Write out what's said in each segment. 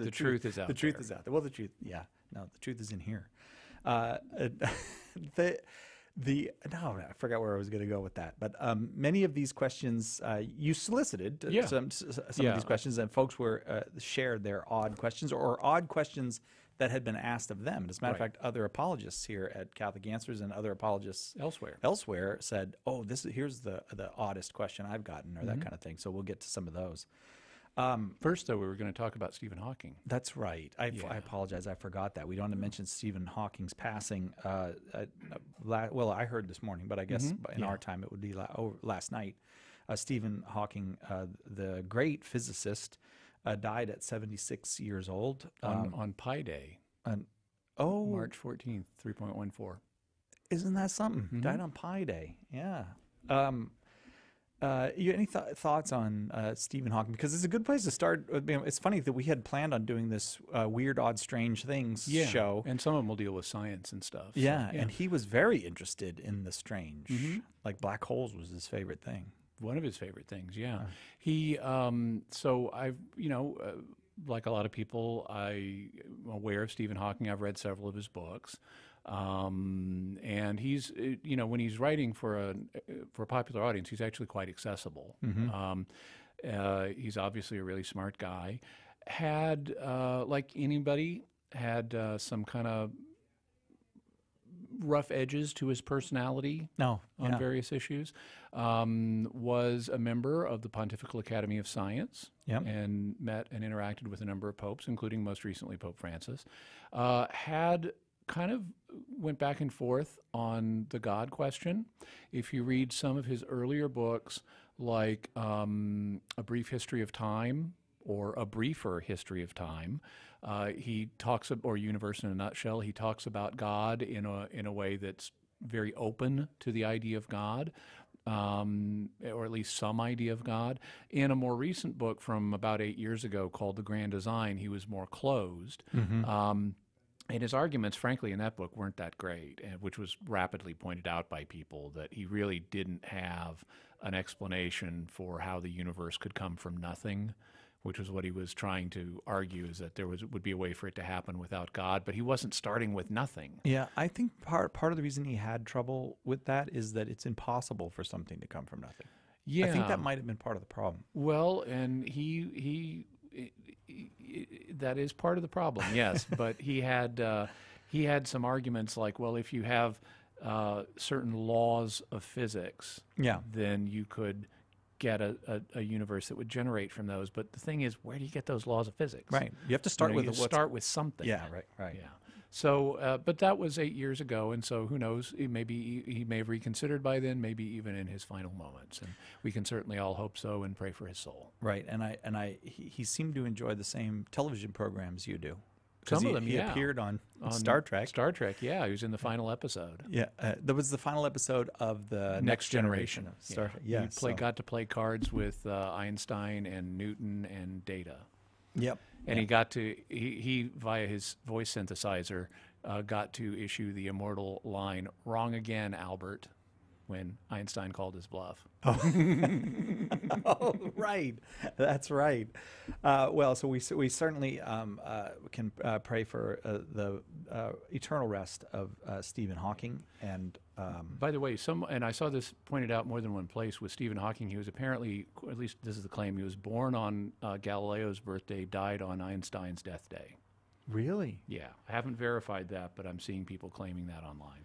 The truth is out The truth there. is out there. Well, the truth, yeah. No, the truth is in here. No, I forgot where I was going to go with that. But many of these questions you solicited Yeah. some of these questions, and folks were shared their odd questions or odd questions that had been asked of them. As a matter of fact, other apologists here at Catholic Answers and other apologists elsewhere said, "Oh, here's the oddest question I've gotten," or that kind of thing. So we'll get to some of those. First, though, we were going to talk about Stephen Hawking. That's right. I apologize. I forgot that. We don't mention Stephen Hawking's passing. Well, I heard this morning, but I guess in our time it would be last night. Stephen Hawking, the great physicist, died at 76 years old. On Pi Day. March 14th, 3.14. Isn't that something? Died on Pi Day. Yeah. Any thoughts on Stephen Hawking? Because it's a good place to start. It's funny that we had planned on doing this weird, odd, strange things show. And some of them will deal with science and stuff. Yeah, and he was very interested in the strange. Like black holes was his favorite thing. One of his favorite things, yeah. He, so I've, like a lot of people, I'm aware of Stephen Hawking. I've read several of his books. And he's, when he's writing for a popular audience, he's actually quite accessible. He's obviously a really smart guy. Had, like anybody, had some kind of rough edges to his personality on various issues. Was a member of the Pontifical Academy of Science and met and interacted with a number of popes, including most recently Pope Francis. Had kind of went back and forth on the God question. If you read some of his earlier books, like A Brief History of Time or A Briefer History of Time, he talks, or Universe in a Nutshell, he talks about God in a way that's very open to the idea of God, or at least some idea of God. In a more recent book from about 8 years ago called The Grand Design, he was more closed. And his arguments, frankly, in that book weren't that great, which was rapidly pointed out by people that he really didn't have an explanation for how the universe could come from nothing, which was what he was trying to argue, is that there would be a way for it to happen without God, but he wasn't starting with nothing. Yeah, I think part of the reason he had trouble with that is that it's impossible for something to come from nothing. Yeah. I think that might have been part of the problem. Well, and he that is part of the problem, yes. But he had some arguments like, well, if you have certain laws of physics, then you could get a universe that would generate from those. But the thing is, where do you get those laws of physics? Right. You have to start start with something. Yeah. Right. Yeah. So, but that was 8 years ago, and so who knows? Maybe he may have reconsidered by then, maybe even in his final moments, and we can certainly all hope so and pray for his soul. Right, and he seemed to enjoy the same television programs you do. Some of them, he appeared on Star Trek. Star Trek, yeah, he was in the final episode. Yeah, that was the final episode of the Next Generation of Star Trek. Yeah, he got to play cards with Einstein and Newton and Data. Yep. And he got to, he via his voice synthesizer, got to issue the immortal line, "Wrong again, Albert," when Einstein called his bluff. Oh, oh right. That's right. Well, so we certainly can pray for the eternal rest of Stephen Hawking. And by the way, and I saw this pointed out more than one place with Stephen Hawking. He was apparently, at least this is the claim, he was born on Galileo's birthday, died on Einstein's death day. Really? Yeah. I haven't verified that, but I'm seeing people claiming that online.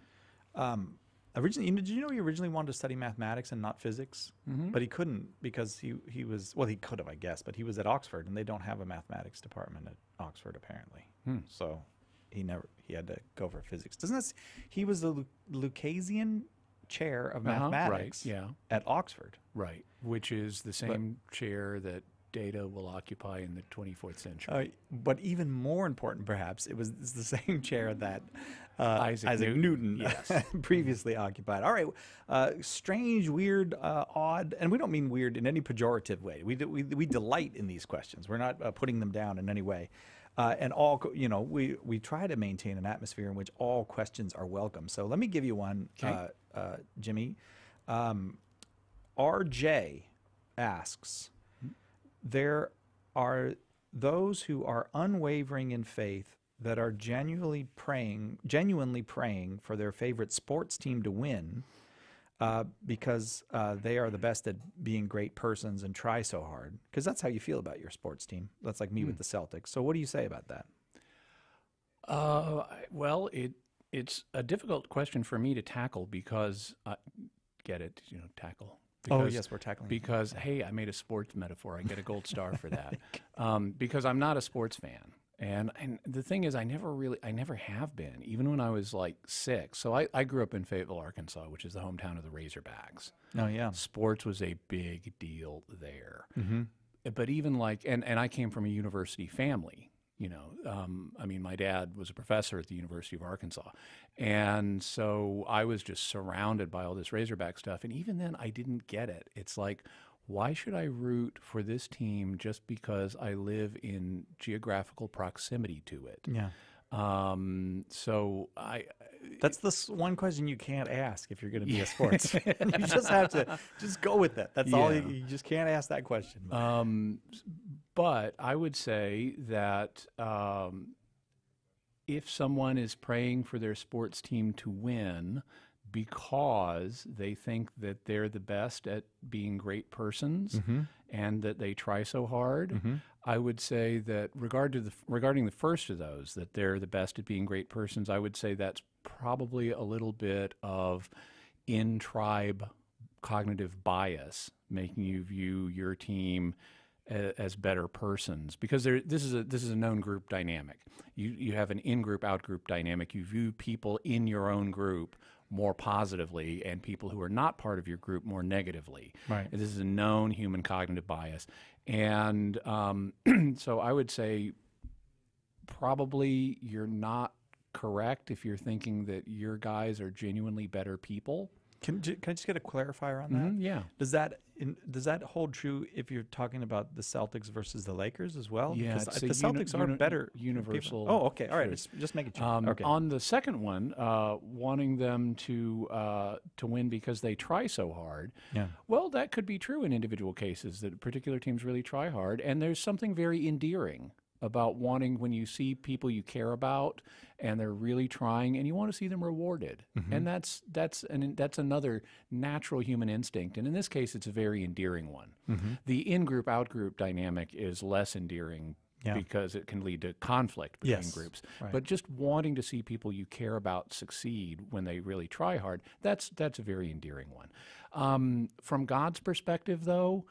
Originally, did you know he originally wanted to study mathematics and not physics? But he couldn't because he was, well, he could have, I guess, but he was at Oxford, and they don't have a mathematics department at Oxford, apparently. So he had to go for physics. He was the Lucasian chair of mathematics at Oxford. Right, which is the same chair that Data will occupy in the 24th century. But even more important, perhaps, it's the same chair that Isaac Newton previously occupied. All right, strange, weird, odd, and we don't mean weird in any pejorative way. We delight in these questions. We're not putting them down in any way. And we try to maintain an atmosphere in which all questions are welcome. So let me give you one, Jimmy. RJ asks, there are those who are unwavering in faith, that are genuinely praying for their favorite sports team to win, because they are the best at being great persons and try so hard. Because that's how you feel about your sports team. That's like me with the Celtics. So what do you say about that? Well, it's a difficult question for me to tackle because, get it, tackle. Because, yes, we're tackling. Because, hey, I made a sports metaphor. I get a gold star for that. Because I'm not a sports fan. And the thing is, I never have been, even when I was like 6. So I grew up in Fayetteville, Arkansas, which is the hometown of the Razorbacks. Oh, yeah. Sports was a big deal there. Mm-hmm. But even and I came from a university family. My dad was a professor at the University of Arkansas. And so I was just surrounded by all this Razorback stuff. And even then, I didn't get it. It's like, why should I root for this team just because I live in geographical proximity to it? Yeah. So that's the one question you can't ask if you're going to be a sports fan. You just have to just go with it. That's all. You just can't ask that question. But I would say that if someone is praying for their sports team to win because they think that they're the best at being great persons and that they try so hard, I would say that regarding the first of those, that they're the best at being great persons, I would say that's probably a little bit of in-tribe cognitive bias, making you view your team as better persons, because this is a known group dynamic. You have an in-group, out-group dynamic. You view people in your own group more positively and people who are not part of your group more negatively. Right. This is a known human cognitive bias. And so I would say probably you're not correct if you're thinking that your guys are genuinely better people. Can I just get a clarifier on that? Yeah. Does that hold true if you're talking about the Celtics versus the Lakers as well? Yeah. Because the Celtics are better. Universal. People. Oh, okay. All right. Just making sure. Okay. On the second one, wanting them to win because they try so hard. Yeah. Well, that could be true in individual cases, that particular teams really try hard, and there's something very endearing about wanting, when you see people you care about and they're really trying and you want to see them rewarded. And that's another natural human instinct. And in this case, it's a very endearing one. The in-group, out-group dynamic is less endearing because it can lead to conflict between groups. Right. But just wanting to see people you care about succeed when they really try hard, that's a very endearing one. From God's perspective, though,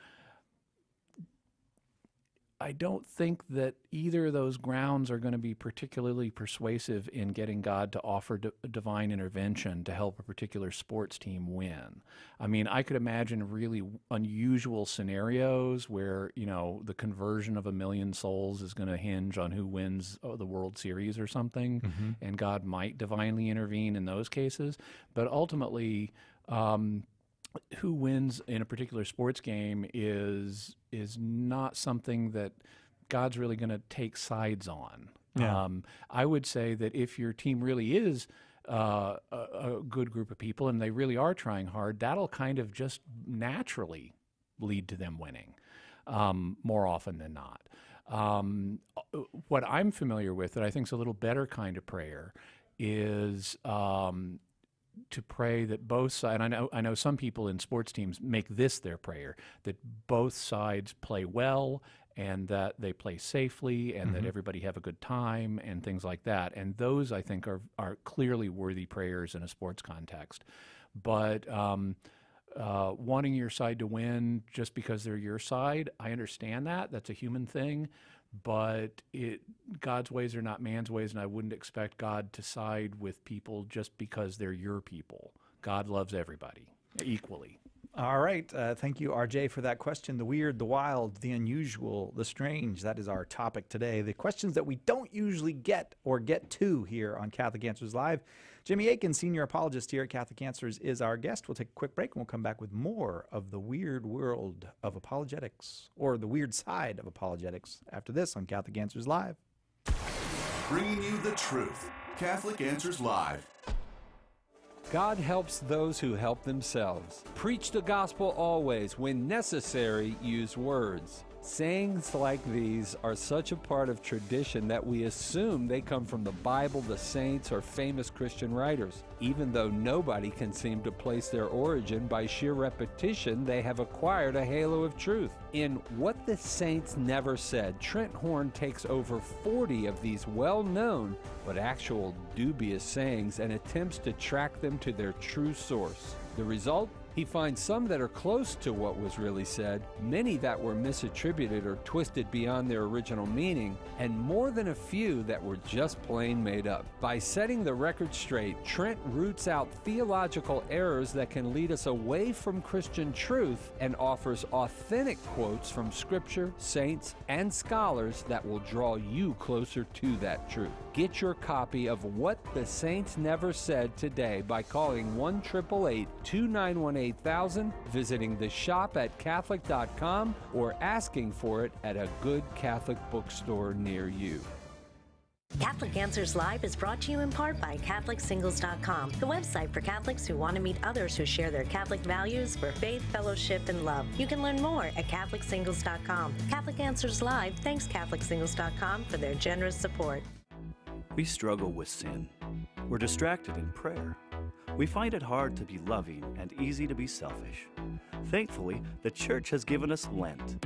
I don't think that either of those grounds are going to be particularly persuasive in getting God to offer divine intervention to help a particular sports team win. I mean, I could imagine really unusual scenarios where, the conversion of 1 million souls is going to hinge on who wins the World Series or something, and God might divinely intervene in those cases. But ultimately, who wins in a particular sports game is not something that God's really going to take sides on. Yeah. I would say that if your team really is a good group of people and they really are trying hard, that'll kind of just naturally lead to them winning more often than not. What I'm familiar with that I think is a little better kind of prayer is to pray that both sides, and I know some people in sports teams make this their prayer, that both sides play well and that they play safely and that everybody have a good time and things like that. And those, I think, are clearly worthy prayers in a sports context. But wanting your side to win just because they're your side, I understand that. That's a human thing. But God's ways are not man's ways, and I wouldn't expect God to side with people just because they're your people. God loves everybody equally. All right. Thank you, RJ, for that question. The weird, the wild, the unusual, the strange. That is our topic today. The questions that we don't usually get or get to here on Catholic Answers Live. Jimmy Akin, senior apologist here at Catholic Answers, is our guest. We'll take a quick break and we'll come back with more of the weird world of apologetics, or the weird side of apologetics, after this on Catholic Answers Live. Bringing you the truth. Catholic Answers Live. God helps those who help themselves. Preach the gospel always. When necessary, use words. Sayings like these are such a part of tradition that we assume they come from the Bible, the saints, or famous Christian writers. Even though nobody can seem to place their origin, by sheer repetition, they have acquired a halo of truth. In What the Saints Never Said, Trent Horn takes over 40 of these well-known but actual dubious sayings and attempts to track them to their true source. The result? He finds some that are close to what was really said, many that were misattributed or twisted beyond their original meaning, and more than a few that were just plain made up. By setting the record straight, Trent roots out theological errors that can lead us away from Christian truth and offers authentic quotes from Scripture, saints, and scholars that will draw you closer to that truth. Get your copy of What the Saints Never Said today by calling 1-888-291-8000, visiting the shop at Catholic.com, or asking for it at a good Catholic bookstore near you. Catholic Answers Live is brought to you in part by CatholicSingles.com, the website for Catholics who want to meet others who share their Catholic values for faith, fellowship, and love. You can learn more at CatholicSingles.com. Catholic Answers Live thanks CatholicSingles.com for their generous support. We struggle with sin. We're distracted in prayer. We find it hard to be loving and easy to be selfish. Thankfully, the Church has given us Lent,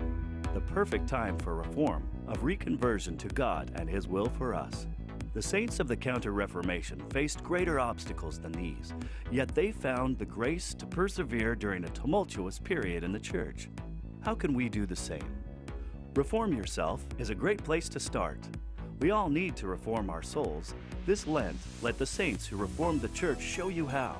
the perfect time for reform, of reconversion to God and His will for us. The saints of the Counter-Reformation faced greater obstacles than these, yet they found the grace to persevere during a tumultuous period in the Church. How can we do the same? Reform Yourself is a great place to start. We all need to reform our souls. This Lent, let the saints who reformed the Church show you how.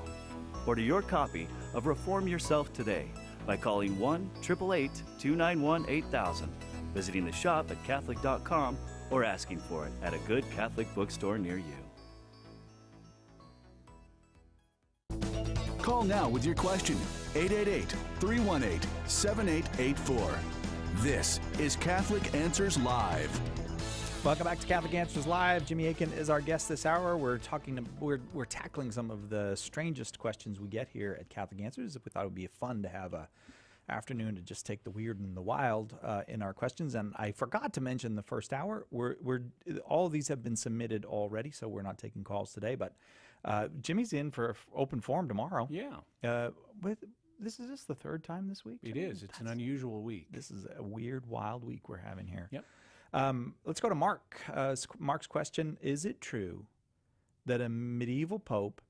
Order your copy of Reform Yourself today by calling 1-888-291-8000, visiting the shop at Catholic.com, or asking for it at a good Catholic bookstore near you. Call now with your question. 888-318-7884. This is Catholic Answers Live. Welcome back to Catholic Answers Live. Jimmy Akin is our guest this hour. We're tackling some of the strangest questions we get here at Catholic Answers. We thought it would be fun to have a afternoon to just take the weird and the wild in our questions. And I forgot to mention the first hour. All of these have been submitted already, so we're not taking calls today. But Jimmy's in for open forum tomorrow. Yeah. This is just the third time this week? Jimmy? It is. It's an unusual week. This is a weird, wild week we're having here. Yep. Let's go to Mark. Mark's question, is it true that a medieval pope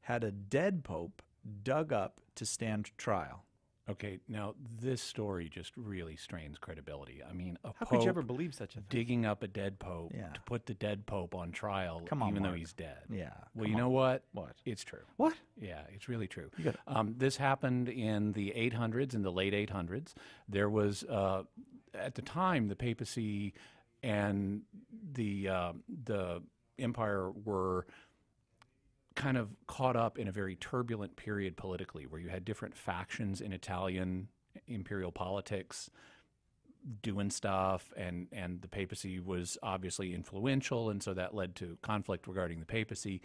had a dead pope dug up to stand trial? Okay, now this story just really strains credibility. I mean, How could you ever believe such a thing? Digging up a dead pope to put the dead pope on trial, even though he's dead. Yeah. Well, you know what? What? It's true. What? Yeah, it's really true. This happened in the 800s, in the late 800s. There was, at the time, the papacy and the empire were kind of caught up in a very turbulent period politically, where you had different factions in Italian imperial politics doing stuff, and the papacy was obviously influential, and so that led to conflict regarding the papacy.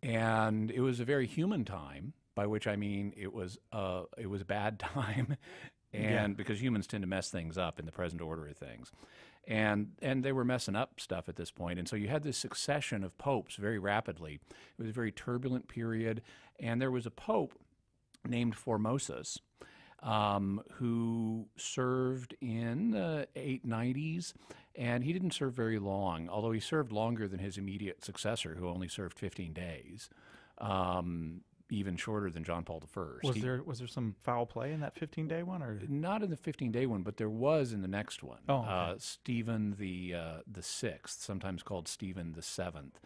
And it was a very human time, by which I mean it was a bad time, and because humans tend to mess things up in the present order of things. And they were messing up stuff at this point. And so you had this succession of popes very rapidly. It was a very turbulent period. And there was a pope named Formosus who served in the 890s. And he didn't serve very long, although he served longer than his immediate successor, who only served 15 days. Even shorter than John Paul I. Was there some foul play in that 15-day one, or not in the 15-day one, but there was in the next one. Oh, okay. Stephen the Sixth, sometimes called Stephen the Seventh,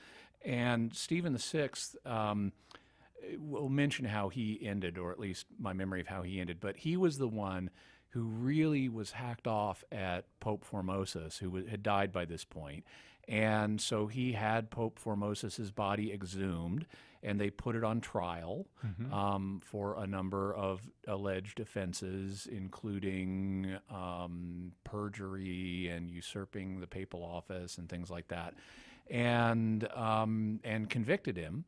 and Stephen the Sixth. We'll mention how he ended, or at least my memory of how he ended. But he was the one who really was hacked off at Pope Formosus, who had died by this point. And so he had Pope Formosus's body exhumed, and they put it on trial for a number of alleged offenses, including perjury and usurping the papal office and things like that, and convicted him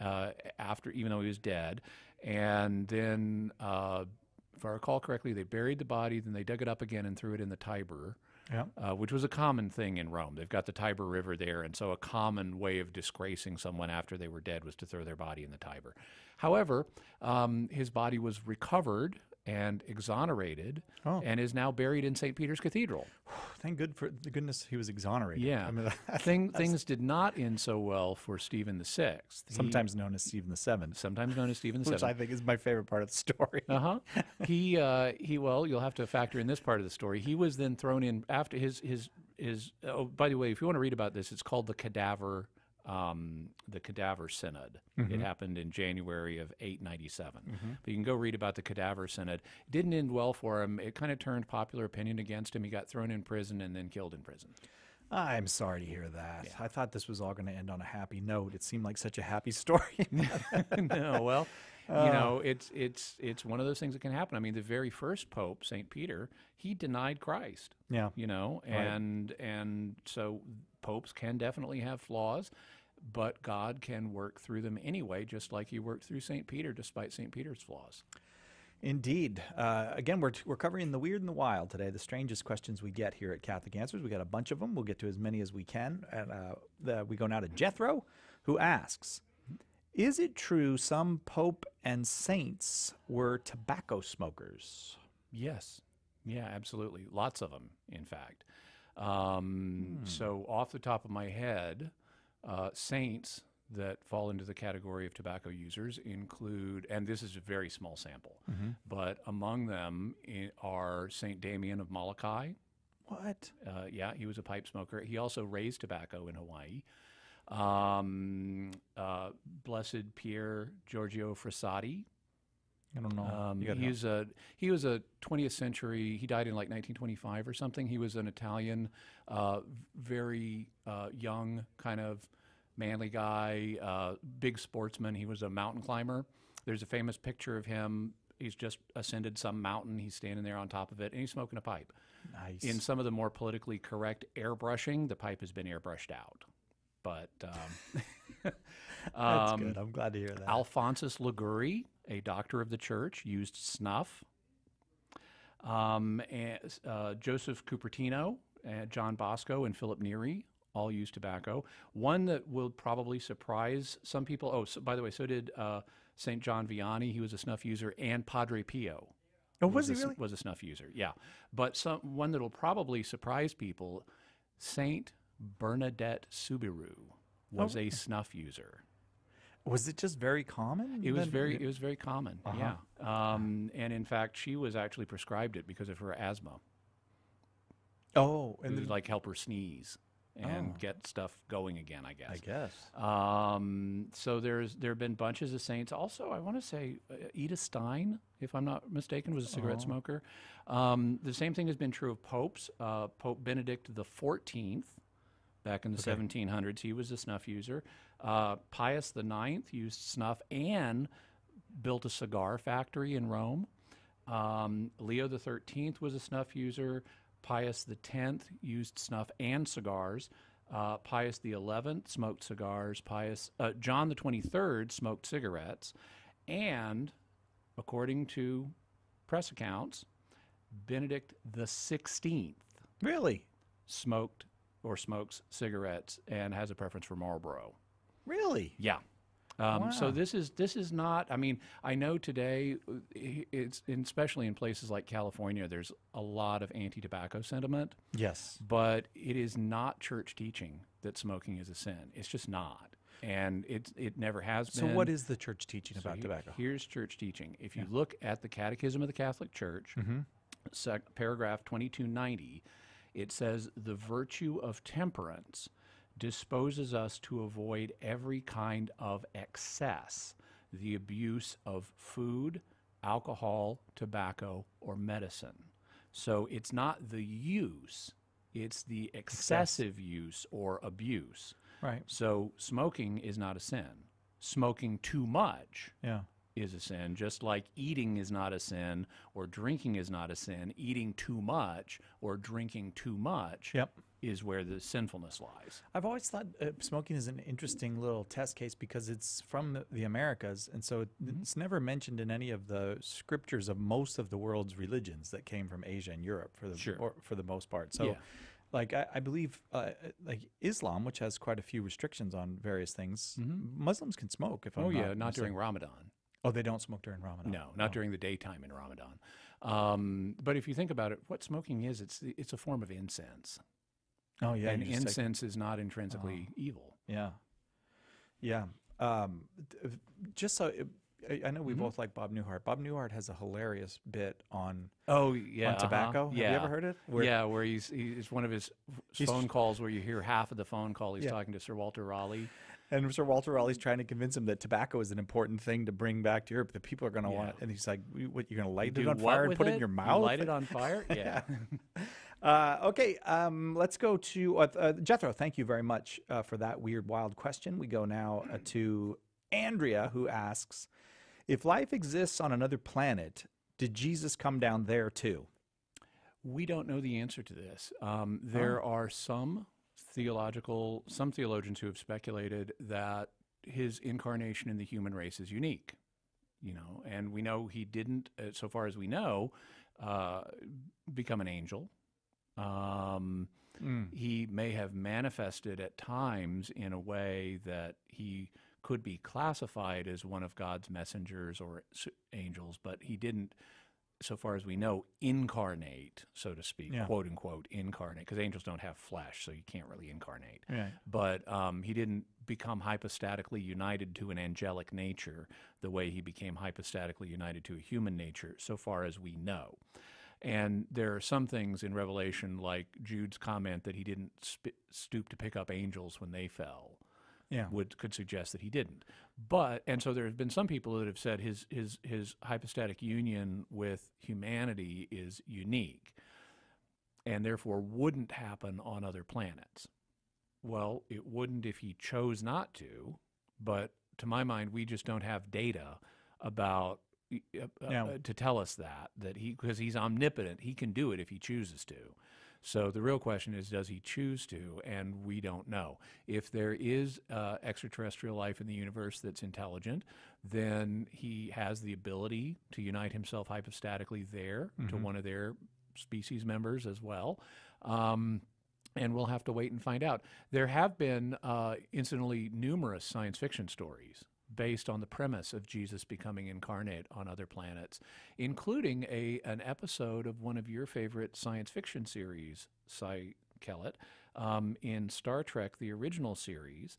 after, even though he was dead. And then if I recall correctly, they buried the body, then they dug it up again and threw it in the Tiber, which was a common thing in Rome. They've got the Tiber River there, and so a common way of disgracing someone after they were dead was to throw their body in the Tiber. However, his body was recovered and exonerated, and is now buried in St. Peter's Cathedral. Thank goodness he was exonerated. Yeah. I mean, things did not end so well for Stephen the Sixth. Sometimes known as Stephen the Seventh. Sometimes known as Stephen the Which Seventh. I think is my favorite part of the story. Well, you'll have to factor in this part of the story. He was then thrown in after his oh, by the way, if you want to read about this, it's called the Cadaver Synod. It happened in January of 897. But you can go read about the Cadaver Synod. It didn't end well for him. It kind of turned popular opinion against him. He got thrown in prison and then killed in prison. I'm sorry to hear that. Yeah. I thought this was all going to end on a happy note. It seemed like such a happy story. No, well, you know, it's one of those things that can happen. I mean, the very first Pope, St. Peter, he denied Christ. Yeah. You know, and so popes can definitely have flaws, but God can work through them anyway, just like he worked through St. Peter, despite St. Peter's flaws. Indeed. Again, we're covering the weird and the wild today, the strangest questions we get here at Catholic Answers. We got a bunch of them. We'll get to as many as we can. And we go now to Jethro, who asks, is it true some pope and saints were tobacco smokers? Yes. Yeah, absolutely. Lots of them, in fact. So off the top of my head, saints that fall into the category of tobacco users include, and this is a very small sample, but among them are St. Damien of Molokai. What? Yeah, he was a pipe smoker. He also raised tobacco in Hawaii. Blessed Pier Giorgio Frassati. I don't know. He was a 20th century. He died in like 1925 or something. He was an Italian, very young, kind of manly guy, big sportsman. He was a mountain climber. There's a famous picture of him. He's just ascended some mountain. He's standing there on top of it, and he's smoking a pipe. Nice. In some of the more politically correct airbrushing, the pipe has been airbrushed out. But that's good. I'm glad to hear that. Alphonsus Liguri, a doctor of the church, used snuff. And, Joseph Cupertino, John Bosco, and Philip Neri all used tobacco. One that will probably surprise some people. Oh, by the way, so did St. John Vianney. He was a snuff user, and Padre Pio. Oh, was he really? Was a snuff user, yeah. But one that will probably surprise people, St. Bernadette Soubirous was a snuff user. Was it just very common? It was very common, yeah. And in fact, she was actually prescribed it because of her asthma. Oh. And it would like help her sneeze and get stuff going again, I guess. I guess. So there have been bunches of saints. Also, I want to say Edith Stein, if I'm not mistaken, was a cigarette smoker. The same thing has been true of popes. Pope Benedict XIV, back in the 1700s, he was a snuff user. Pius IX used snuff and built a cigar factory in Rome. Leo XIII was a snuff user. Pius X used snuff and cigars. Pius XI smoked cigars. John XXIII smoked cigarettes. And, according to press accounts, Benedict XVI really smoked or smokes cigarettes and has a preference for Marlboro. Really? Yeah. Wow. So this is not, I mean, I know today, especially in places like California, there's a lot of anti-tobacco sentiment. Yes. But it is not church teaching that smoking is a sin. It's just not. And it never has been. So what is the church teaching about tobacco? Here's church teaching. If you look at the Catechism of the Catholic Church, paragraph 2290, it says, the virtue of temperance disposes us to avoid every kind of excess, the abuse of food, alcohol, tobacco, or medicine. So it's not the use, it's the excessive use or abuse. Right. So smoking is not a sin. Smoking too much is a sin, just like eating is not a sin or drinking is not a sin. Eating too much or drinking too much is where the sinfulness lies. I've always thought smoking is an interesting little test case because it's from the Americas, and so it's never mentioned in any of the scriptures of most of the world's religions that came from Asia and Europe for the most part. So, like I believe, like Islam, which has quite a few restrictions on various things, Muslims can smoke. If I'm not during Ramadan. Oh, they don't smoke during Ramadan. No, not during the daytime in Ramadan. But if you think about it, what smoking is, it's a form of incense. Oh, yeah. And incense is not intrinsically evil. Yeah. Yeah. Just so I know we both like Bob Newhart. Bob Newhart has a hilarious bit on tobacco. Yeah. Have you ever heard it? Where it's one of his phone calls where you hear half of the phone call he's talking to Sir Walter Raleigh. And Sir Walter Raleigh's trying to convince him that tobacco is an important thing to bring back to Europe. The people are going to want it. And he's like, what, you're going to light it on fire and put it in your mouth? Light it on fire? Yeah. Okay, let's go to Jethro. Thank you very much for that weird, wild question. We go now to Andrea, who asks, if life exists on another planet, did Jesus come down there too? We don't know the answer to this. There are some theologians who have speculated that his incarnation in the human race is unique, and we know he didn't, so far as we know, become an angel. He may have manifested at times in a way that he could be classified as one of God's messengers or angels, but he didn't, so far as we know, incarnate, so to speak, quote unquote, incarnate, because angels don't have flesh, so you can't really incarnate. Right. But he didn't become hypostatically united to an angelic nature the way he became hypostatically united to a human nature, so far as we know. And there are some things in Revelation, like Jude's comment that he didn't stoop to pick up angels when they fell, could suggest that he didn't. And so there have been some people that have said his hypostatic union with humanity is unique and therefore wouldn't happen on other planets. Well, it wouldn't if he chose not to, but to my mind, we just don't have data about to tell us that because he's omnipotent, he can do it if he chooses to. So the real question is, does he choose to? And we don't know. If there is extraterrestrial life in the universe that's intelligent, then he has the ability to unite himself hypostatically there to one of their species members as well. And we'll have to wait and find out. There have been, incidentally, numerous science fiction stories based on the premise of Jesus becoming incarnate on other planets, including an episode of one of your favorite science fiction series, Cy Kellett, in Star Trek, the original series.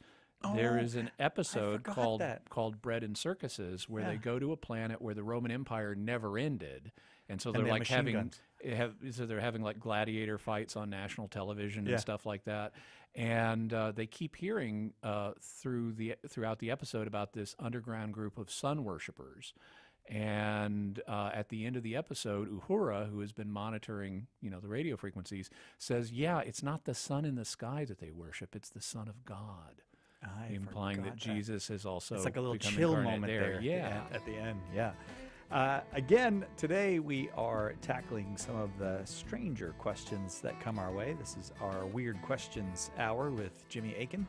There is an episode called Bread and Circuses where they go to a planet where the Roman Empire never ended. And so they're like they're having like gladiator fights on national television and stuff like that. And they keep hearing throughout the episode about this underground group of sun worshipers. And at the end of the episode, Uhura, who has been monitoring, the radio frequencies, says, it's not the sun in the sky that they worship, it's the Son of God. Implying that Jesus is also it's like a little chill moment there at the end. Again, today we are tackling some of the stranger questions that come our way. This is our Weird Questions Hour with Jimmy Akin.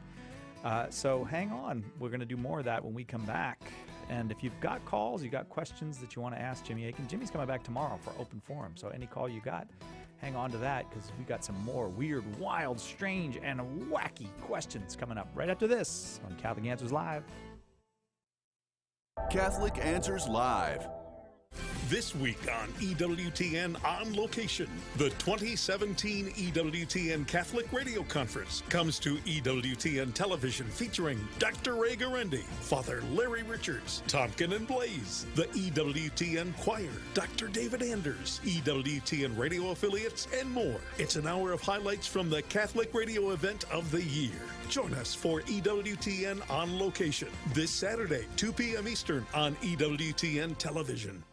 So hang on. We're going to do more of that when we come back. And if you've got calls, you got questions that you want to ask Jimmy Akin, Jimmy's coming back tomorrow for open forum. So any call you got, hang on to that because we got some more weird, wild, strange, and wacky questions coming up right after this on Catholic Answers Live. Catholic Answers Live. This week on EWTN On Location, the 2017 EWTN Catholic Radio Conference comes to EWTN Television featuring Dr. Ray Garendi, Father Larry Richards, Tompkin and Blaze, the EWTN Choir, Dr. David Anders, EWTN radio affiliates, and more. It's an hour of highlights from the Catholic radio event of the year. Join us for EWTN On Location this Saturday, 2 p.m. Eastern on EWTN Television.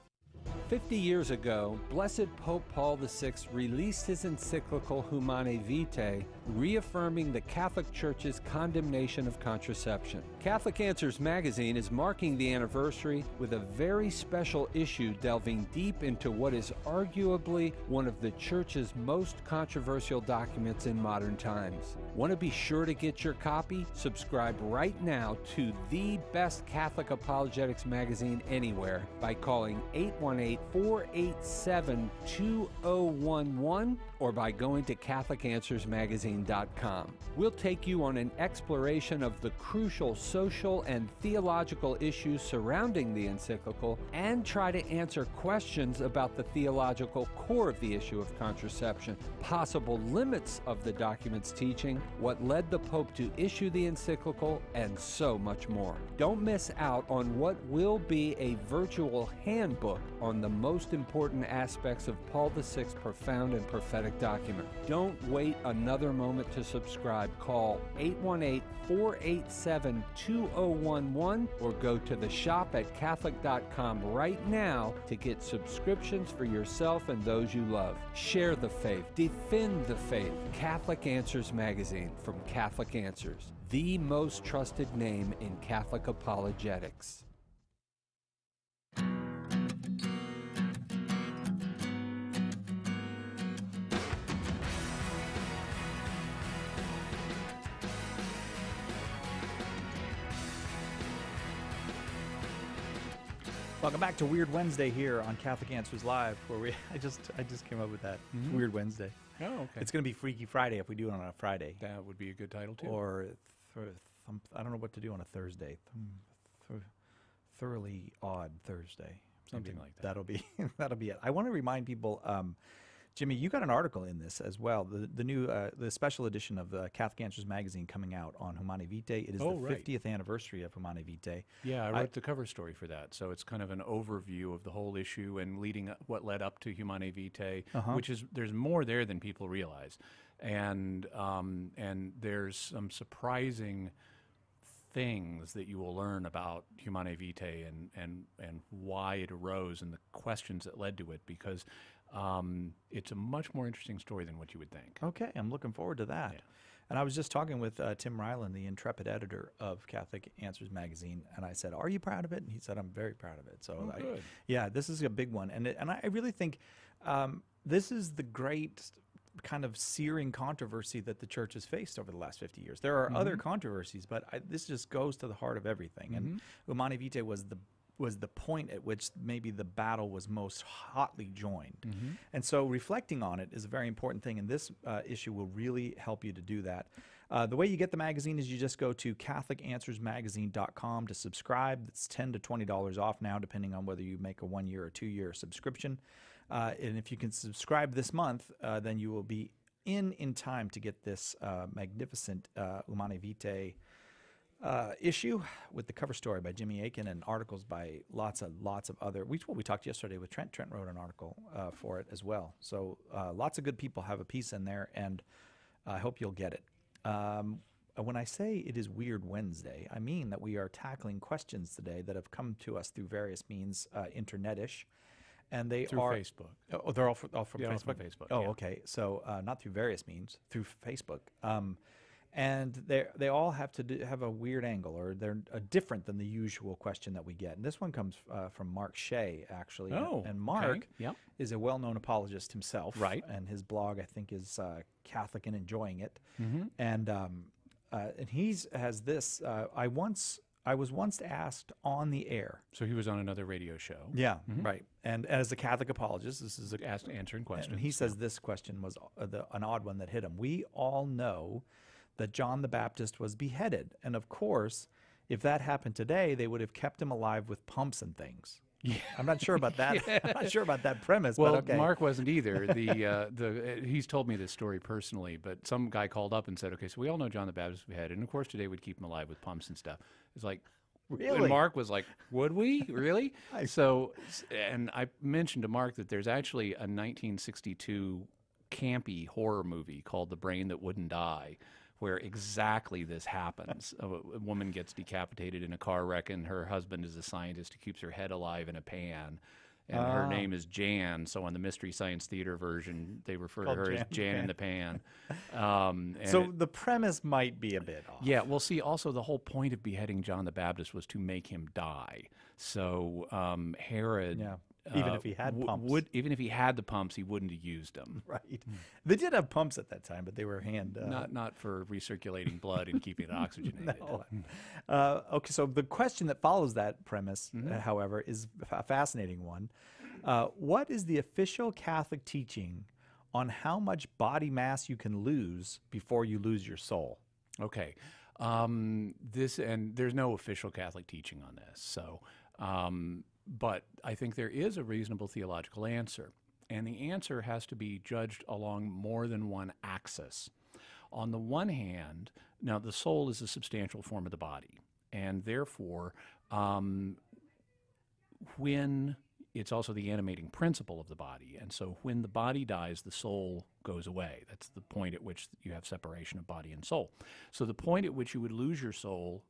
50 years ago, Blessed Pope Paul VI released his encyclical Humanae Vitae reaffirming the Catholic Church's condemnation of contraception. Catholic Answers magazine is marking the anniversary with a very special issue delving deep into what is arguably one of the Church's most controversial documents in modern times. Want to be sure to get your copy? Subscribe right now to the best Catholic apologetics magazine anywhere by calling 818-487-2011 or by going to CatholicAnswersMagazine.com. We'll take you on an exploration of the crucial social and theological issues surrounding the encyclical and try to answer questions about the theological core of the issue of contraception, possible limits of the document's teaching, what led the Pope to issue the encyclical, and so much more. Don't miss out on what will be a virtual handbook on the most important aspects of Paul VI's profound and prophetic document. Don't wait another moment to subscribe. Call 818-487-2011 or go to the shop at Catholic.com right now to get subscriptions for yourself and those you love. Share the faith. Defend the faith. Catholic Answers magazine from Catholic Answers, the most trusted name in Catholic apologetics. Welcome back to Weird Wednesday here on Catholic Answers Live, where I just came up with that. Weird Wednesday. Oh, okay. It's going to be Freaky Friday if we do it on a Friday. That would be a good title too. Or I don't know what to do on a Thursday. Thoroughly odd Thursday. Something like that. That'll be it. I want to remind people, Jimmy, you got an article in this as well. The new the special edition of the Catholic Answers magazine coming out on Humanae Vitae. It is the 50th anniversary of Humanae Vitae. Yeah, I wrote the cover story for that. So it's kind of an overview of the whole issue and what led up to Humanae Vitae, which is there's more there than people realize, and there's some surprising things that you will learn about Humanae Vitae and why it arose and the questions that led to it, because it's a much more interesting story than what you would think. Okay, I'm looking forward to that. Yeah. And I was just talking with Tim Ryland, the intrepid editor of Catholic Answers magazine, and I said, "Are you proud of it?" And he said, "I'm very proud of it." So, good. Yeah, this is a big one, and I really think this is the great kind of searing controversy that the church has faced over the last 50 years. There are other controversies, but this just goes to the heart of everything. And Humanae Vitae was the point at which maybe the battle was most hotly joined. And so reflecting on it is a very important thing, and this issue will really help you to do that. The way you get the magazine is you just go to CatholicAnswersMagazine.com to subscribe. It's $10 to $20 off now, depending on whether you make a 1-year or 2-year subscription. And if you can subscribe this month, then you will be in time to get this magnificent Humanae Vitae issue with the cover story by Jimmy Akin and articles by lots of other. We talked yesterday with Trent. Trent wrote an article for it as well. So lots of good people have a piece in there, and I hope you'll get it. When I say it is Weird Wednesday, I mean that we are tackling questions today that have come to us through various means, internetish. And they through are Facebook. Oh, they're all from Facebook? All from Facebook. Oh, yeah. Okay. So not through various means, through Facebook. And they all have to have a weird angle, or they're different than the usual question that we get. And this one comes from Mark Shea, actually. Oh, and Mark okay. is a well-known apologist himself. Right. And his blog, I think, is Catholic and Enjoying It. And he has this. I was once asked on the air. So he was on another radio show. Yeah, right. And as a Catholic apologist, this is answering questions. And he says this question was an odd one that hit him. We all know that John the Baptist was beheaded. And of course, if that happened today, they would have kept him alive with pumps and things. Yeah. I'm not sure about that. I'm not sure about that premise. Well, but okay. Mark wasn't either. He's told me this story personally, but some guy called up and said, "Okay, so we all know John the Baptist was beheaded, and of course today we'd keep him alive with pumps and stuff." It's like, really? And Mark was like, "Would we really?" So, and I mentioned to Mark that there's actually a 1962 campy horror movie called The Brain That Wouldn't Die, where exactly this happens. A woman gets decapitated in a car wreck, and her husband is a scientist who keeps her head alive in a pan. and her name is Jan. So on the Mystery Science Theater version, they refer to her as Jan in the Pan. So the premise might be a bit off. Yeah, well, see, also the whole point of beheading John the Baptist was to make him die. So Herod... Yeah. Even if he had pumps. Even if he had the pumps, he wouldn't have used them. Right. They did have pumps at that time, but they were hand... Not for recirculating blood and keeping it oxygenated. No. Okay, so the question that follows that premise, however, is a fascinating one. What is the official Catholic teaching on how much body mass you can lose before you lose your soul? Okay. There's no official Catholic teaching on this, so... but I think there is a reasonable theological answer, and the answer has to be judged along more than one axis. On the one hand, now the soul is a substantial form of the body, and therefore, when it's also the animating principle of the body, and so when the body dies, the soul goes away. That's the point at which you have separation of body and soul. So the point at which you would lose your soul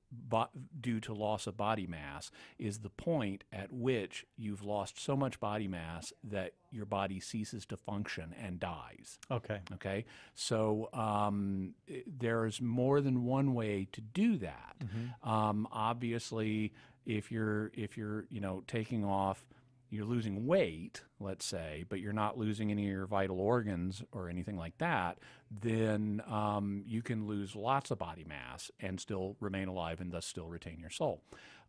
due to loss of body mass is the point at which you've lost so much body mass that your body ceases to function and dies. Okay. Okay. So there's more than one way to do that. Obviously, if you're taking off, you're losing weight, let's say, but you're not losing any of your vital organs or anything like that, then you can lose lots of body mass and still remain alive and thus still retain your soul.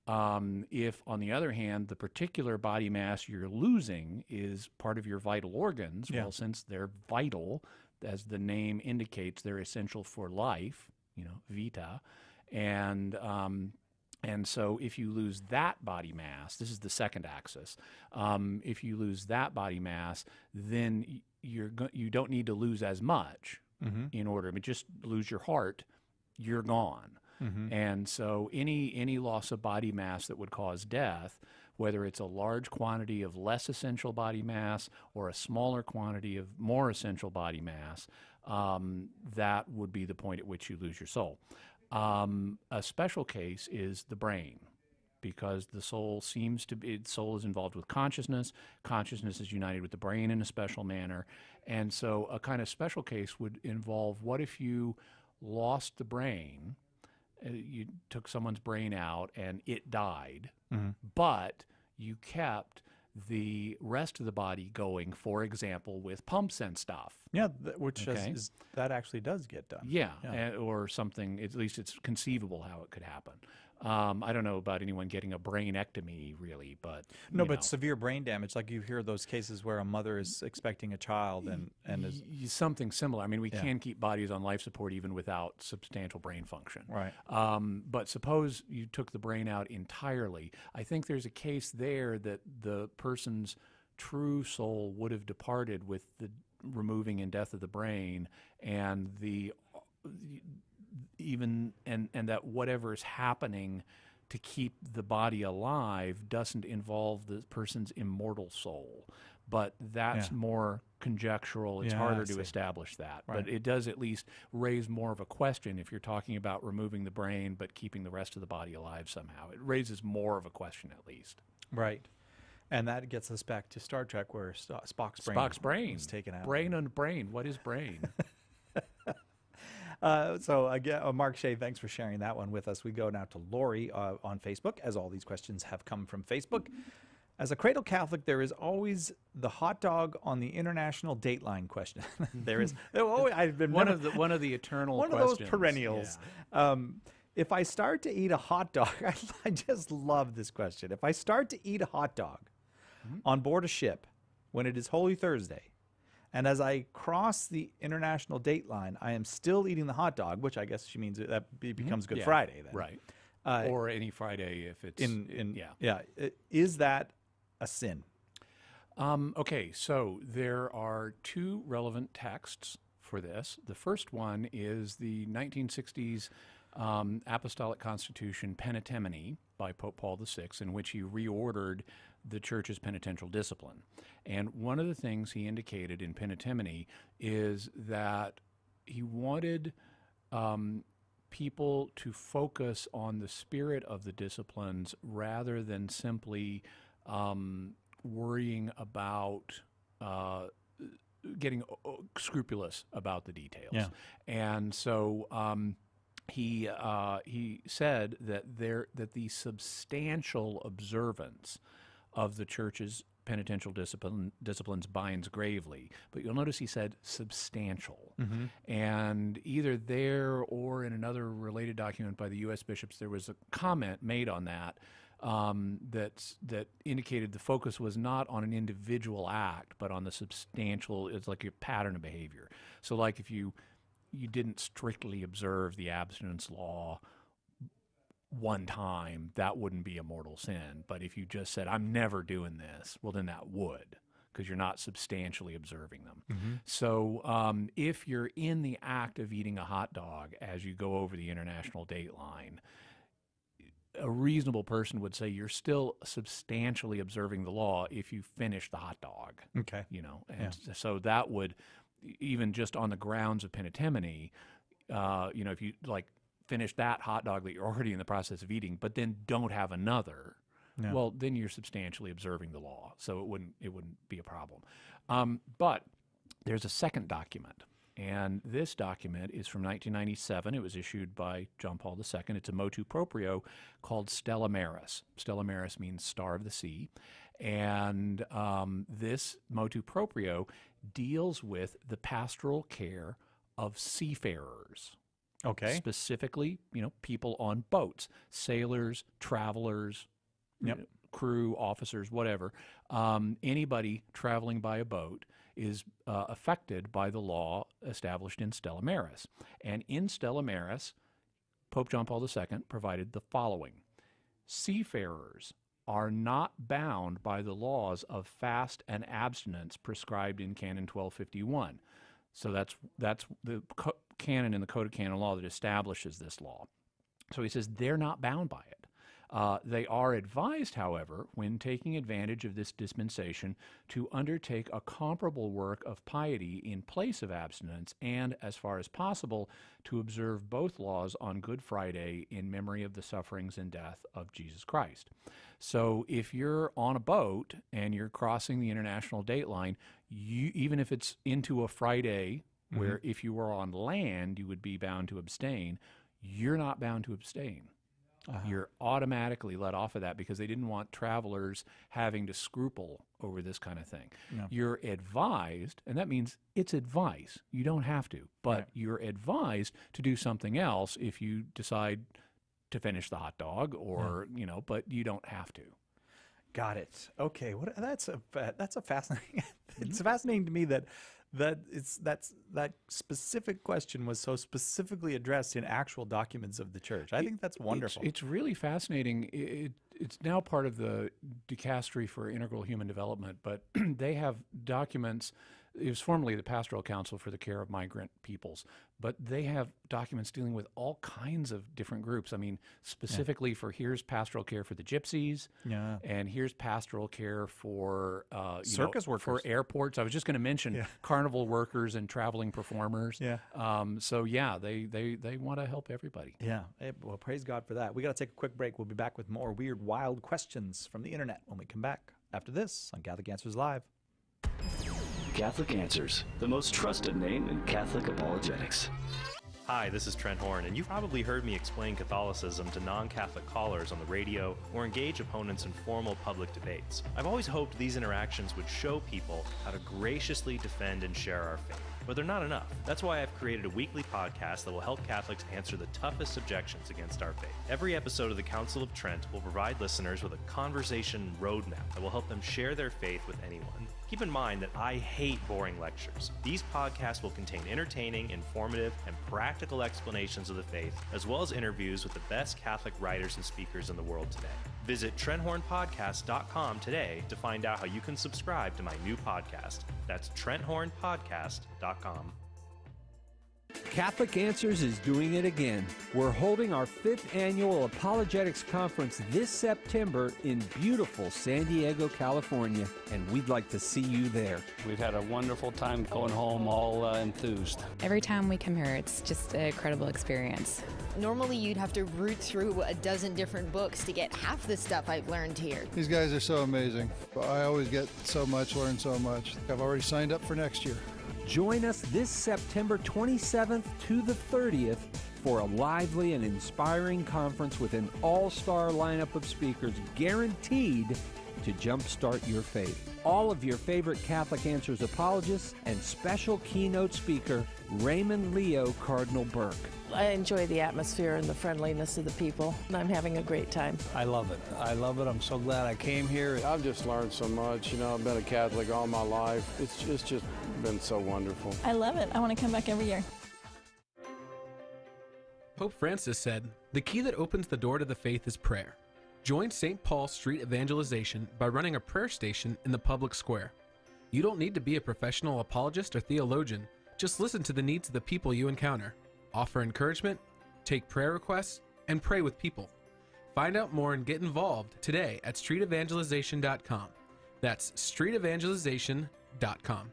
If, on the other hand, the particular body mass you're losing is part of your vital organs, well, since they're vital, as the name indicates, they're essential for life, vita, and so if you lose that body mass, this is the second axis, if you lose that body mass, then you don't need to lose as much in order. I mean, just lose your heart, you're gone. And so any loss of body mass that would cause death, whether it's a large quantity of less essential body mass or a smaller quantity of more essential body mass, that would be the point at which you lose your soul. A special case is the brain, because the soul soul is involved with consciousness. Consciousness is united with the brain in a special manner. And so a kind of special case would involve, what if you lost the brain, you took someone's brain out and it died, but you kept the rest of the body going, for example, with pumps and stuff. Yeah, that actually does get done. Yeah. Or something, at least it's conceivable how it could happen. I don't know about anyone getting a brainectomy, really, but... No, but severe brain damage, like you hear those cases where a mother is expecting a child and is... Something similar. I mean, we can keep bodies on life support even without substantial brain function. Right. But suppose you took the brain out entirely. I think there's a case there that the person's true soul would have departed with the removing and death of the brain, and that whatever is happening to keep the body alive doesn't involve the person's immortal soul. But that's more conjectural. It's harder to establish that. Right. But it does at least raise more of a question if you're talking about removing the brain but keeping the rest of the body alive somehow. It raises more of a question at least. Right. And that gets us back to Star Trek, where Spock's brain was taken out. Brain on brain. What is brain? So again, Mark Shea, thanks for sharing that one with us. We go now to Lori on Facebook, as all these questions have come from Facebook. As a cradle Catholic, there is always the hot dog on the international dateline question. There is. I've been one of the eternal one questions. Of those perennials. Yeah. If I start to eat a hot dog, I just love this question. If I start to eat a hot dog on board a ship when it is Holy Thursday, and as I cross the international date line, I am still eating the hot dog, which I guess she means that becomes Good Friday then. Right. Or any Friday if it's... Is that a sin? Okay, so there are two relevant texts for this. The first one is the 1960s Apostolic Constitution Penitentiary by Pope Paul VI, in which he reordered the Church's penitential discipline. And one of the things he indicated in Penitentiary is that he wanted people to focus on the spirit of the disciplines rather than simply worrying about getting scrupulous about the details. Yeah. And so he said that the substantial observance of the church's penitential disciplines binds gravely, but you'll notice he said substantial. And either there or in another related document by the U.S. bishops, there was a comment made on that that indicated the focus was not on an individual act, but on the substantial. It's like your pattern of behavior. So, like if you didn't strictly observe the abstinence law one time, that wouldn't be a mortal sin. But if you just said, I'm never doing this, well, then that would, because you're not substantially observing them. So if you're in the act of eating a hot dog as you go over the international date line, a reasonable person would say you're still substantially observing the law if you finish the hot dog. Okay. And so that would, even just on the grounds of penitentiary, if you finish that hot dog that you're already in the process of eating, but then don't have another, well, then you're substantially observing the law. So it wouldn't be a problem. But there's a second document, and this document is from 1997. It was issued by John Paul II. It's a motu proprio called Stella Maris. Stella Maris means Star of the Sea. And this motu proprio deals with the pastoral care of seafarers. Okay. Specifically, people on boats, sailors, travelers, crew, officers, whatever. Anybody traveling by a boat is affected by the law established in Stella Maris. And in Stella Maris, Pope John Paul II provided the following: seafarers are not bound by the laws of fast and abstinence prescribed in Canon 1251. So that's the canon in the Code of Canon Law that establishes this law. So he says they're not bound by it. They are advised, however, when taking advantage of this dispensation, to undertake a comparable work of piety in place of abstinence, and, as far as possible, to observe both laws on Good Friday in memory of the sufferings and death of Jesus Christ. So if you're on a boat and you're crossing the international date line, even if it's into a Friday, where if you were on land you would be bound to abstain, you're not bound to abstain. You're automatically let off of that because they didn't want travelers having to scruple over this kind of thing. You're advised, and that means it's advice. You don't have to, but you're advised to do something else if you decide to finish the hot dog, or but you don't have to. Got it. Okay, that's a fascinating. It's fascinating to me that that specific question was so specifically addressed in actual documents of the church. I think that's wonderful. It's really fascinating. It's now part of the Dicastery for Integral Human Development, but they have documents. It was formerly the Pastoral Council for the Care of Migrant Peoples, but they have documents dealing with all kinds of different groups. I mean, specifically for here's pastoral care for the gypsies, and here's pastoral care for circus workers, for airports. I was just going to mention carnival workers and traveling performers. They want to help everybody. Well, praise God for that. We got to take a quick break. We'll be back with more weird, wild questions from the internet when we come back after this on Catholic Answers Live. Catholic Answers, the most trusted name in Catholic apologetics. Hi, this is Trent Horn, and you've probably heard me explain Catholicism to non-Catholic callers on the radio or engage opponents in formal public debates. I've always hoped these interactions would show people how to graciously defend and share our faith. But they're not enough. That's why I've created a weekly podcast that will help Catholics answer the toughest objections against our faith. Every episode of the Council of Trent will provide listeners with a conversation roadmap that will help them share their faith with anyone. Keep in mind that I hate boring lectures. These podcasts will contain entertaining, informative, and practical explanations of the faith, as well as interviews with the best Catholic writers and speakers in the world today. Visit TrentHornPodcast.com today to find out how you can subscribe to my new podcast. That's TrentHornPodcast.com. Catholic Answers is doing it again. We're holding our 5th annual Apologetics Conference this September in beautiful San Diego, California, and we'd like to see you there. We've had a wonderful time going home all enthused. Every time we come here, it's just an incredible experience. Normally you'd have to root through a dozen different books to get half the stuff I've learned here. These guys are so amazing. I always get so much, learn so much. I've already signed up for next year. Join us this September 27th to the 30th for a lively and inspiring conference with an all-star lineup of speakers guaranteed to jumpstart your faith. All of your favorite Catholic Answers apologists and special keynote speaker Raymond Leo Cardinal Burke. I enjoy the atmosphere and the friendliness of the people, and I'm having a great time. I love it. I love it. I'm so glad I came here. I've just learned so much. You know, I've been a Catholic all my life. It's just been so wonderful. I love it. I want to come back every year. Pope Francis said, "The key that opens the door to the faith is prayer." Join St. Paul Street Evangelization by running a prayer station in the public square. You don't need to be a professional apologist or theologian. Just listen to the needs of the people you encounter. Offer encouragement, take prayer requests, and pray with people. Find out more and get involved today at streetevangelization.com. That's streetevangelization.com.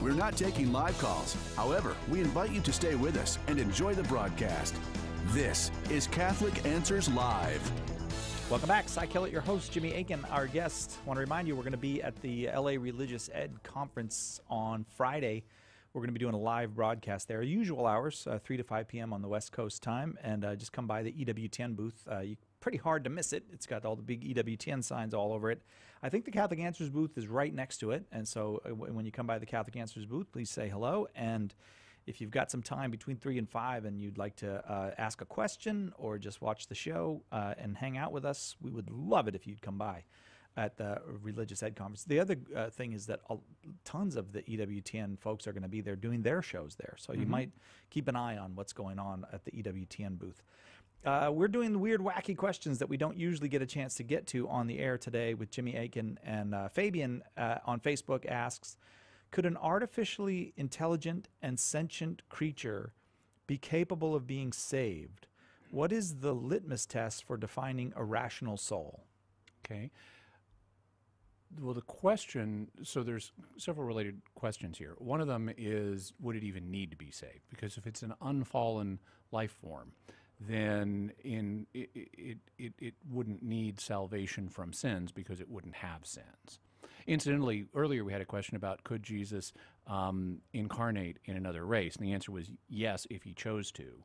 We're not taking live calls. However, we invite you to stay with us and enjoy the broadcast. This is Catholic Answers Live. Welcome back. Cy Kellett, your host, Jimmy Akin, our guest. I want to remind you we're going to be at the LA Religious Ed Conference on Friday. We're going to be doing a live broadcast there. Usual hours, 3 to 5 p.m. on the West Coast time. And just come by the EWTN booth. Pretty hard to miss it. It's got all the big EWTN signs all over it. I think the Catholic Answers booth is right next to it. And so when you come by the Catholic Answers booth, please say hello. And if you've got some time between 3 and 5 and you'd like to ask a question or just watch the show and hang out with us, we would love it if you'd come by at the Religious Ed Conference. The other thing is that tons of the EWTN folks are going to be there doing their shows there. So you might keep an eye on what's going on at the EWTN booth. We're doing the weird, wacky questions that we don't usually get a chance to get to on the air today with Jimmy Akin. And Fabian on Facebook asks, could an artificially intelligent and sentient creature be capable of being saved? What is the litmus test for defining a rational soul? Okay. Well, the question, so there's several related questions here. One of them is, would it even need to be saved? Because if it's an unfallen life form, then it wouldn't need salvation from sins because it wouldn't have sins. Incidentally, earlier we had a question about could Jesus incarnate in another race, and the answer was yes if he chose to.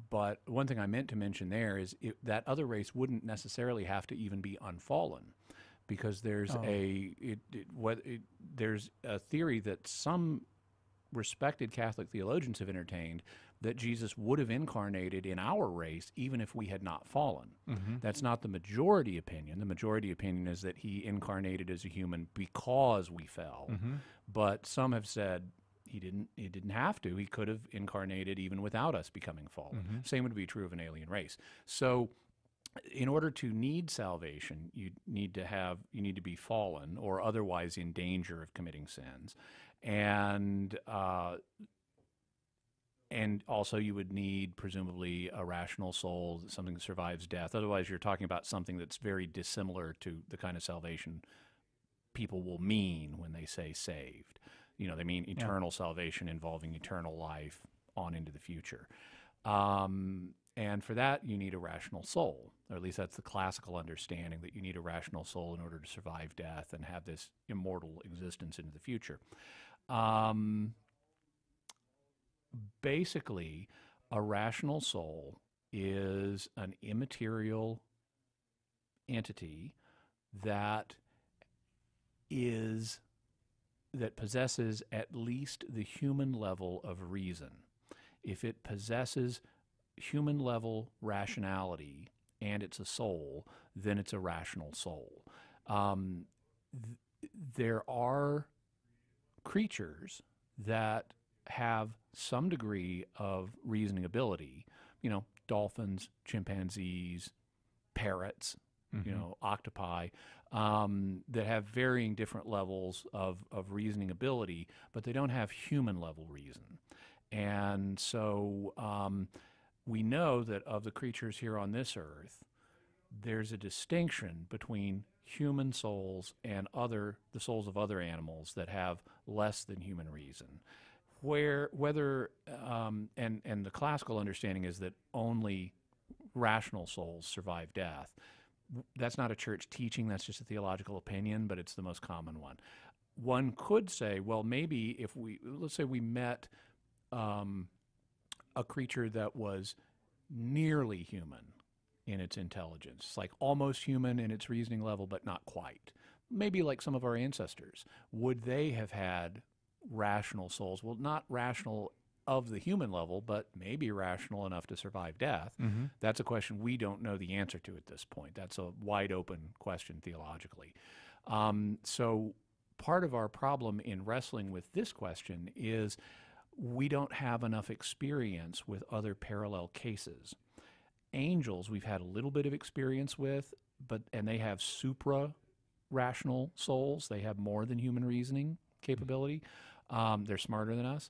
But one thing I meant to mention there is that other race wouldn't necessarily have to even be unfallen, because there's there's a theory that some respected Catholic theologians have entertained that Jesus would have incarnated in our race even if we had not fallen. That's not the majority opinion. The majority opinion is that he incarnated as a human because we fell. But some have said he didn't have to. He could have incarnated even without us becoming fallen. Same would be true of an alien race. So in order to need salvation, you need to be fallen or otherwise in danger of committing sins. And also you would need, presumably, a rational soul, something that survives death. Otherwise, you're talking about something that's very dissimilar to the kind of salvation people will mean when they say saved. You know, they mean eternal salvation involving eternal life on into the future. And for that, you need a rational soul, or at least that's the classical understanding, that you need a rational soul in order to survive death and have this immortal existence into the future. Basically, a rational soul is an immaterial entity that possesses at least the human level of reason. If it possesses human level rationality and it's a soul, then it's a rational soul. There are creatures that have some degree of reasoning ability, you know, dolphins, chimpanzees, parrots, you know, octopi, that have varying different levels of reasoning ability, but they don't have human level reason. And so we know that of the creatures here on this earth, there's a distinction between human souls and the souls of other animals that have less than human reason. Whether and the classical understanding is that only rational souls survive death. That's not a church teaching, that's just a theological opinion, but it's the most common one. One could say, well, maybe if let's say we met a creature that was nearly human in its intelligence, like almost human in its reasoning level, but not quite. Maybe like some of our ancestors. Would they have had rational souls? Well, not rational of the human level, but maybe rational enough to survive death. Mm-hmm. That's a question we don't know the answer to at this point. That's a wide open question theologically. So part of our problem in wrestling with this question is we don't have enough experience with other parallel cases. Angels we've had a little bit of experience with, and they have supra-rational souls. They have more than human reasoning capability. They're smarter than us.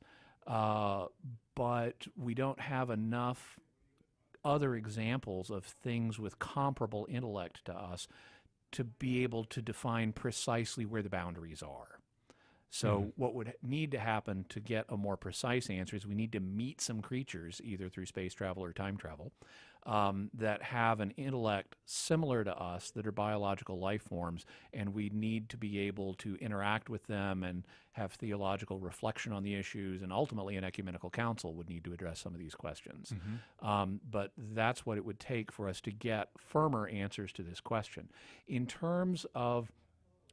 But we don't have enough other examples of things with comparable intellect to us to be able to define precisely where the boundaries are. So what would need to happen to get a more precise answer is we need to meet some creatures, either through space travel or time travel, that have an intellect similar to us, that are biological life forms, and we need to be able to interact with them and have theological reflection on the issues, and ultimately an ecumenical council would need to address some of these questions. But that's what it would take for us to get firmer answers to this question. In terms of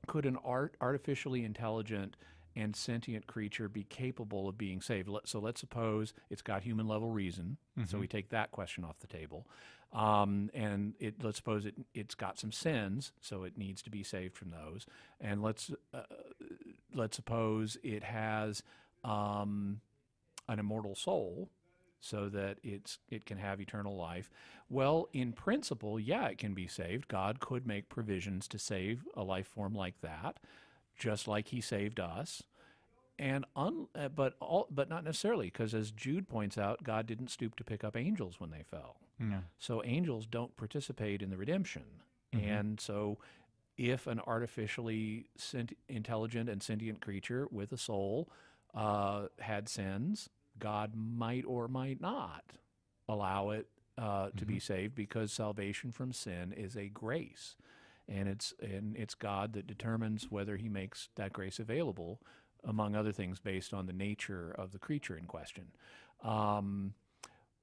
could an artificially intelligent and sentient creature be capable of being saved? So let's suppose it's got human level reason. So we take that question off the table. And let's suppose it's got some sins, so it needs to be saved from those. And let's suppose it has an immortal soul, so that it can have eternal life. Well, in principle, yeah, it can be saved. God could make provisions to save a life form like that, just like he saved us. And but not necessarily, because as Jude points out, God didn't stoop to pick up angels when they fell. Yeah. So angels don't participate in the redemption. And so if an artificially intelligent and sentient creature with a soul had sins, God might or might not allow it to be saved, because salvation from sin is a grace, and it's God that determines whether he makes that grace available, among other things, based on the nature of the creature in question.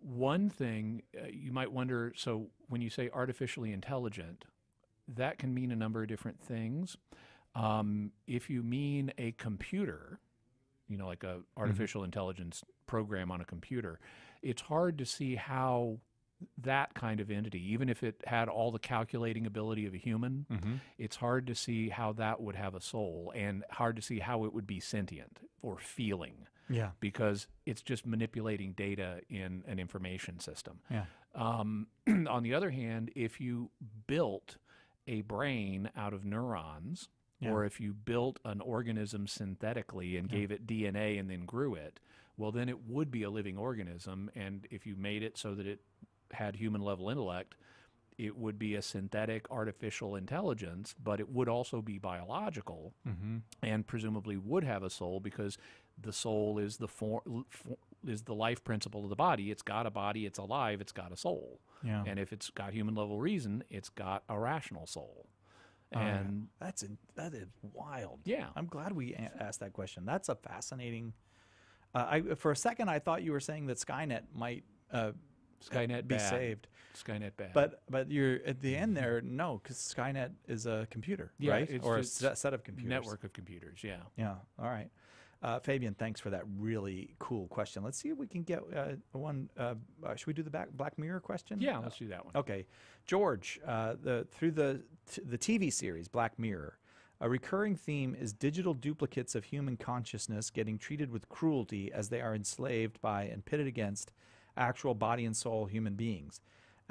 One thing you might wonder, so when you say artificially intelligent, that can mean a number of different things. If you mean a computer, like a artificial intelligence program on a computer, it's hard to see how that kind of entity, even if it had all the calculating ability of a human, it's hard to see how that would have a soul, and hard to see how it would be sentient or feeling. Yeah. Because it's just manipulating data in an information system. Yeah. On the other hand, if you built a brain out of neurons, or if you built an organism synthetically and gave it DNA and then grew it, well, then it would be a living organism. And if you made it so that it had human level intellect, it would be a synthetic artificial intelligence, but it would also be biological and presumably would have a soul, because the soul is the life principle of the body. It's got a body, it's alive, it's got a soul. Yeah. And if it's got human level reason, it's got a rational soul. And that is wild. Yeah. I'm glad we asked that question. That's a fascinating. For a second, I thought you were saying that Skynet might Skynet be bad. saved. Skynet bad. But you're at the end there. No, because Skynet is a computer, right? It's or a set of computers. Network of computers. Yeah. Yeah. All right. Fabian, thanks for that really cool question. Let's see if we can get one. Should we do the Black Mirror question? Yeah, let's do that one. Okay. George, through the TV series Black Mirror, a recurring theme is digital duplicates of human consciousness getting treated with cruelty as they are enslaved by and pitted against actual body and soul human beings.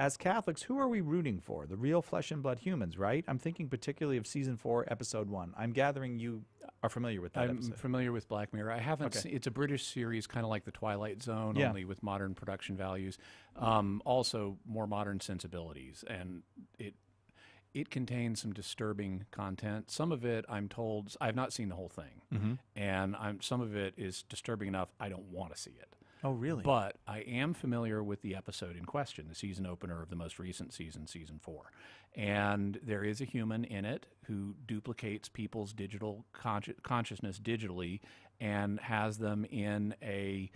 as Catholics, who are we rooting for? The real flesh and blood humans, right? I'm thinking particularly of season 4, episode 1. I'm gathering you are familiar with that episode. I'm familiar with Black Mirror. I haven't seen, it's a British series, kind of like The Twilight Zone, only with modern production values. Also more modern sensibilities, and it contains some disturbing content. Some of it, I'm told, I've not seen the whole thing, and some of it is disturbing enough I don't want to see it. Oh, really? But I am familiar with the episode in question, the season opener of the most recent season, season 4. And there is a human in it who duplicates people's digital consciousness digitally and has them in a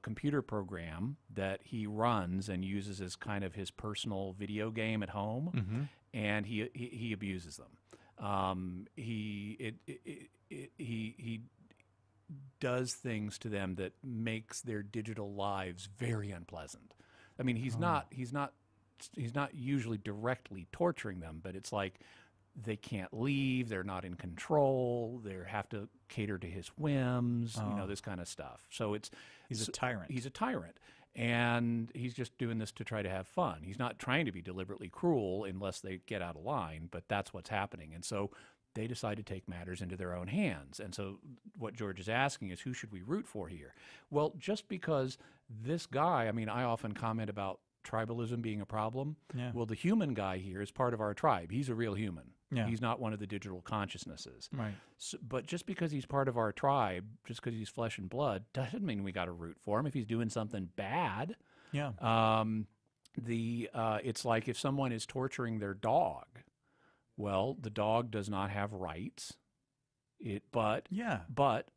computer program that he runs and uses as kind of his personal video game at home, and he abuses them. He does things to them that makes their digital lives very unpleasant. I mean, he's not usually directly torturing them, but it's like they can't leave, they're not in control, they have to cater to his whims, you know, this kind of stuff. So he's a tyrant. He's a tyrant. And he's just doing this to try to have fun. He's not trying to be deliberately cruel unless they get out of line, but that's what's happening. And so they decide to take matters into their own hands. And so what George is asking is, who should we root for here? Well, just because this guy, I mean, I often comment about tribalism being a problem. Yeah. Well, the human guy here is part of our tribe. He's a real human. Yeah. He's not one of the digital consciousnesses. Right. So, but just because he's part of our tribe, just because he's flesh and blood, doesn't mean we got to root for him if he's doing something bad. Yeah. It's like if someone is torturing their dog. Well, the dog does not have rights. But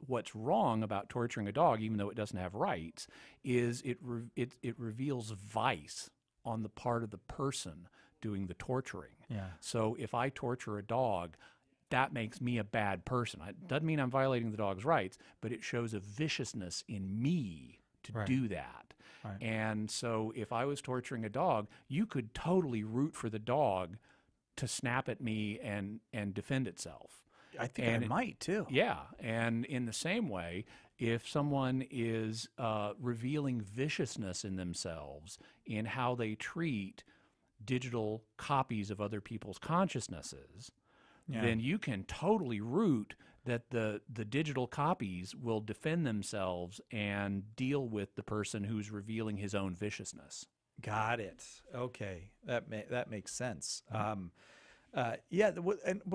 what's wrong about torturing a dog, even though it doesn't have rights, is it reveals vice on the part of the person doing the torturing. Yeah. So if I torture a dog, that makes me a bad person. It doesn't mean I'm violating the dog's rights, but it shows a viciousness in me to do that. Right. And so if I was torturing a dog, you could totally root for the dog to snap at me and defend itself. I think I might too. Yeah, and in the same way, if someone is revealing viciousness in themselves in how they treat digital copies of other people's consciousnesses, then you can totally root that the digital copies will defend themselves and deal with the person who's revealing his own viciousness. Got it. Okay, that makes sense. But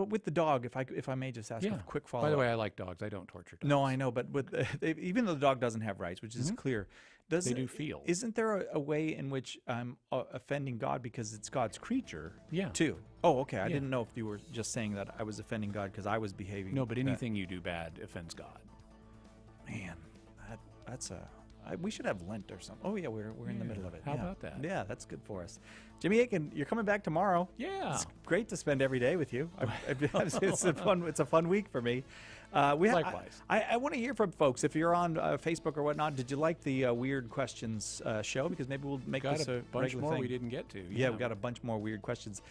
with the dog, if I may just ask a quick follow-up. By the way, I like dogs. I don't torture dogs. No, I know, but with even though the dog doesn't have rights, which is clear, they do feel. Isn't there a way in which I'm offending God because it's God's creature? Yeah. Too. Oh, okay. I didn't know if you were just saying that I was offending God because I was behaving. No, but anything you do bad offends God. Man, that's a. We should have Lent or something. Oh, yeah, we're in the middle of it. How about that? Yeah, that's good for us. Jimmy Akin, you're coming back tomorrow. Yeah. It's great to spend every day with you. It's a fun week for me. Likewise. I want to hear from folks. If you're on Facebook or whatnot, did you like the Weird Questions show? Because maybe we'll make this a bunch regular more thing. we didn't get to. Yeah, we got a bunch more weird questions.